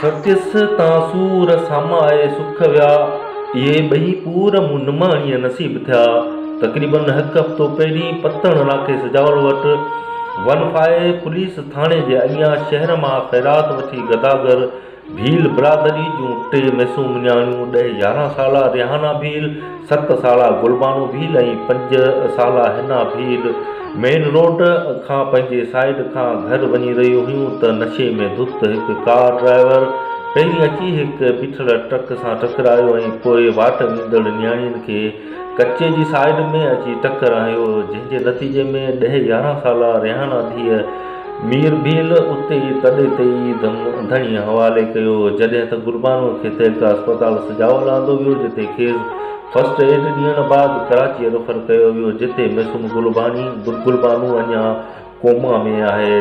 सत्यस तासूर सामाए सुख विया ये ॿई पूर मूं निमाणीअ नसीब थिया। तक़रीबन हिकु हफ़्तो पहिरीं पतण इलाइक़े सजावल वटि 15 पुलिस थाणे जे अॻियां शहर मां ख़ैरात वठी गदागर भील बिरादरी जूं 3 मासूम नियाणियूं 10-11 साला रिहाना भील, 7 साला गुलबानो भील ऐं 5 साला हिना भील मेन रोड खां पंहिंजे साइड खां घर वञी रहियूं हुयूं त नशे में धुत हिकु कार ड्राइवर पहिरीं अची हिकु बीठल ट्रक सां टकरायो ऐं पोइ वाट वेंदड़ नियाणियुनि खे कचे जी साइड में अची टकर हयो, जंहिंजे नतीजे में 10-11 साला रिहाना धीअ मीर भील उते ई तॾे ते ई धणी हवाले कयो, जॾहिं त गुलबानो खे तहलका अस्पताल सजावल आंदो वियो, जिते खेसि फर्स्ट एड ॾियण बाद कराची रेफर कयो वियो, जिते मासूम गुलबानो अञा कोमा में आहे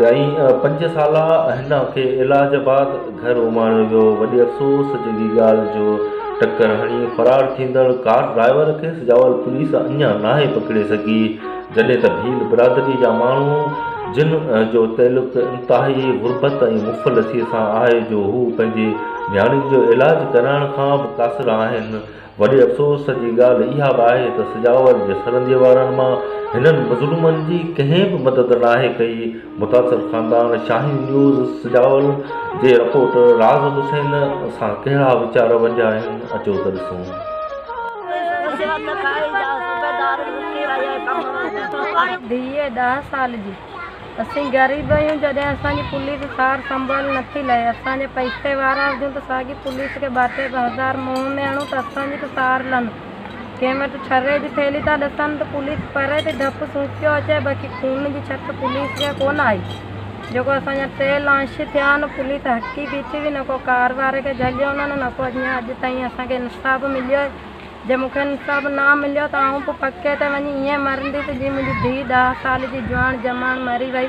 ऐं 5 साला हिना खे इलाज बाद घर उमाणियो वियो। वॾे अफ़सोस जी ॻाल्हि जो टक्कर हणी फरार थींदड़ कार ड्राइवर खे सजावल पुलिस अञा नाहे पकिड़े सघी, जॾहिं त भील बिरादरी जा माण्हू जिन जो तइल्लुक़ इंतिहाई गुरबत ऐं मुफ़लसीअ सां आहे जो हू पंहिंजे नियाणियुनि जो इलाज कराइण खां बि क़ासिर आहिनि। वॾे अफ़सोस जी ॻाल्हि इहा बि आहे त सजावल जे सरहदीअ वारनि मां हिननि मज़लूमनि जी कंहिं बि मदद नाहे कई। मुतासिर ख़ानदान शाही न्यूज़ सजावल जे रिपोर्टर राज़ हुसैन सां कहिड़ा वीचार वंडिया आहिनि, अचो त ॾिसूं। धीअ 10 साल जी असीं ग़रीब आहियूं, जॾहिं असांजी पुलिस सार संभाल नथी लहे, असांजे पैसे वारा हुजूं त साॻी पुलिस खे 2-3 हज़ार मुंहं में हणूं त असांजी त सार लनि। कंहिं वटि छरे जी थैली था ॾिसनि त पुलिस परे ते डपु सूकियो अचे, बाक़ी खून जी छत पुलिस खे कोन आई। जेको असांजा 3 लाश थिया आहिनि, पुलिस हकी बीठी हुई, न को कार वारे खे झलियो उन्हनि, न को अॼु ताईं असांखे इंसाफ़ मिलियो आहे। जे मूंखे इंसाफ़ न मिलियो त आऊं पोइ पके ते वञी ईअं मरंदी त जीअं मुंहिंजी धीउ 10 साल जी जवान जमान मरी वई,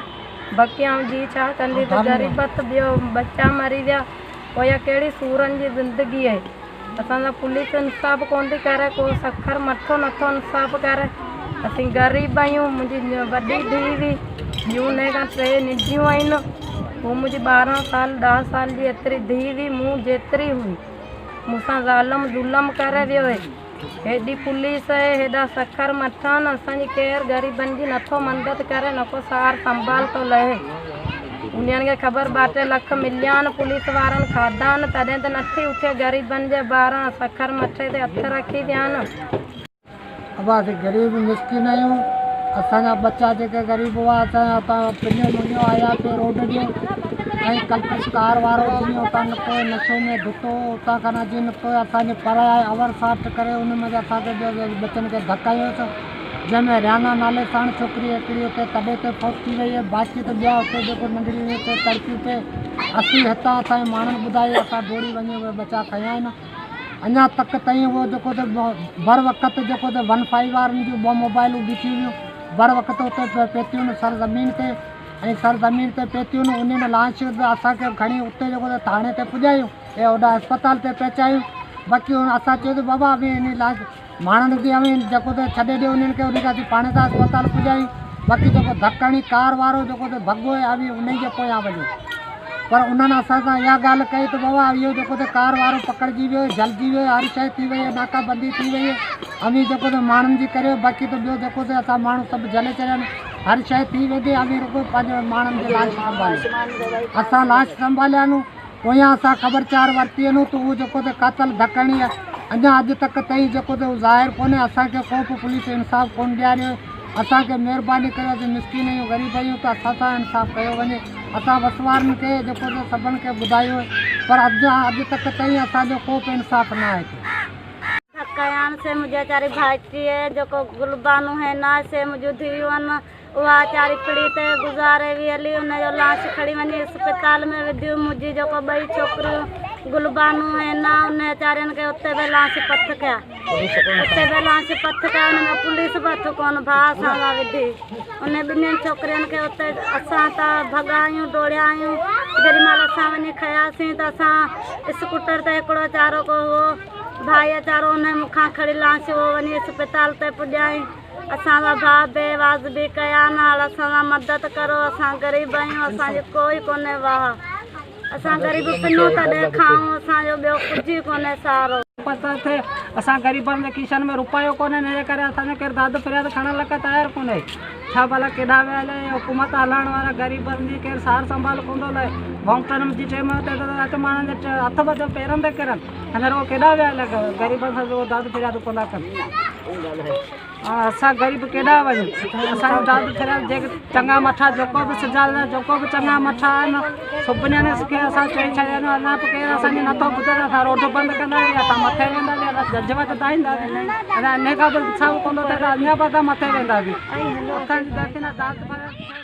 बाक़ी आऊं जी छा कंदी त ग़रीबत ॿियो बच्चा मरी विया, पोइ इहा कहिड़ी सूरनि जी ज़िंदगी आहे। असांजा पुलिस इंसाफ़ कोन थी करे, को सखर मथो नथो इंसाफ़ करे। असीं ग़रीब आहियूं। मुंहिंजी वॾी धीउ हुई, ॿियूं उन खां 3 निजियूं आहिनि। हू मुंहिंजी 12 साल 10 साल जी एतिरी धीउ हुई, मूं जेतिरी हुई। मूंसां ज़ालम ज़ुल्म करे वियो आहे। हेॾी पुलिस आहे, हेॾा सखर मथां आहिनि, असांजी केरु ग़रीबनि जी नथो मदद करे, न को सार संभाल थो लहे। उन्हनि खे ख़बर 2-3 लख मिलिया आहिनि, पुलिस वारनि खाधा आहिनि, तॾहिं त नथी उथे ग़रीबनि जे ॿार सखर मथे ते हथ रखी विया आहिनि। अब असीं ग़रीब मिसकिन आहियूं। असांजा बच्चा जेके ग़रीब हुआ, असांजा पिनियो मुनियो आया पियो रोड जो, ऐं कल्पिस कार वारो जीअं उतां निकितो नशे में धुतो, उतां खां अची निकितो असांजे पराया अवर साठ करे उन में असांखे बचनि खे धकायोसि, जंहिंमें रिहाना नाले साण छोकिरी हिकिड़ी हुते तॾहिं ते फौत थी वई आहे। बाक़ी त ॿिया हुते जेको नंढड़ियूं हुते तड़कियूं पे असीं हितां असांजे माण्हुनि ॿुधाई, असां दौड़ी वञी उहे बचा खया आहिनि। अञा तक ताईं उहो जेको त बर वक़्तु जेको त 15 वारनि जूं 2 मोबाइलूं बीठियूं हुयूं, बर वक़्तु उते पेतियूं आहिनि सरज़मीन ते, ऐं सरज़मीन ते पेतियूं आहिनि। उन लाश असांखे खणी उते जेको त थाणे ते पुॼायूं ऐं होॾा अस्पताल ते पहुचायूं। बाक़ी असां चयो त बाबा अभी इन लाश माण्हुनि खे अवी जेको त छॾे ॾियो उन्हनि खे, उन खां पाण सां अस्पताल पुॼायूं। बाक़ी जेको धकणी कार वारो जेको त भॻो आहे अवी उन जे पोयां वञूं, पर उन्हनि असां सां इहा ॻाल्हि कई त बाबा इहो जेको त कार वारो पकड़जी वियो आहे, जलिजी वियो आहे, हर शइ थी वई आहे, नाकाबंदी थी वई आहे, अवी जेको त माण्हुनि जी करे। बाक़ी त ॿियो जेको त असां माण्हू सभु जले चढ़िया आहिनि, हर शइ थी वेंदी, अवी रुगो पंहिंजे माण्हुनि जी लाश संभाले असां लाश संभालिया आहिनि। पोयां असां ख़बरचार वरिती आहिनि त उहो जेको त कातल धकणी आहे अञा अॼु तक ताईं जेको त ज़ाहिर कोन्हे। असांखे को बि पुलिस इंसाफ़ कोन ॾियारियो। असांखे महिरबानी करे, असीं मिसकिन आहियूं, ग़रीब आहियूं, त असां सां इंसाफ़ कयो वञे। असां वसवारनि खे जेको त सभिनि खे ॿुधायो आहे, पर अॼु तक ताईं असांजो को बि इंसाफ़ न आहे। कयान से मुझे चारी भाइटी है जो गुलबानू है ना से मुझे धीवन वहाँ चारी पीड़ी ते गुजारे भी हली उन्हें जो लाश खड़ी वनी अस्पताल में विधी मुझी जो को 2 छोकरियों गुलबानू है ना उन्हें चारियन के उत्ते बे लाश पथ क्या उन्हें पुलिस पथ कौन भास हवा विधी उन्हें 2 छोकरियन के उत्ते असां ता भगायूं दौड़ायूं जरी माल असां वनी खयासीं त असां स्कूटर ते एकड़ो चारो को हो भाई चारो उन्हें मुखा खड़ी लाश वो वनी अस्पताल ते पुजाई असांजा भाउ बेवाज़बी कया न हाणे असां मदद करो असां ग़रीब आहियूं असांजो कोई कोन्हे वाह असां ग़रीब पिनूं तॾहिं खाऊं असांजो ॿियो कुझु ई कोन्हे सहारो पता थे असां ग़रीबनि जे किशन में रुपयो कोन्हे हिन करे असांजो केरु दाद फ़रियाद खणण लाइ तयारु कोन्हे छा भला केॾा वियल हुकूमत हलाइण वारा ग़रीबनि जी केरु सार संभाल कोन्ह लाइ वॉन्टन जी टाइम ते त माण्हुनि जे हथ ॿध पेरनि ते किरनि अञा रुगो केॾा वियल ग़रीबनि सां जो दाद फ़रियाद कोन कनि असां ग़रीब केॾा वञूं असांजो दाद फ़रियाद जेके चङा मठा जेको बि सिजाल जेको बि चङा मठा आहिनि सुपिननि खे असां चई छॾिया आहिनि अञा बि केरु असांजी नथो ॿुधे असां रोड बंदि कंदासीं असां मथे वेंदासीं जज वटि दाईंदासीं अञा इन खां बि छा कोन थो थिए त अञा बि असां मथे वेंदासीं असांजी दाद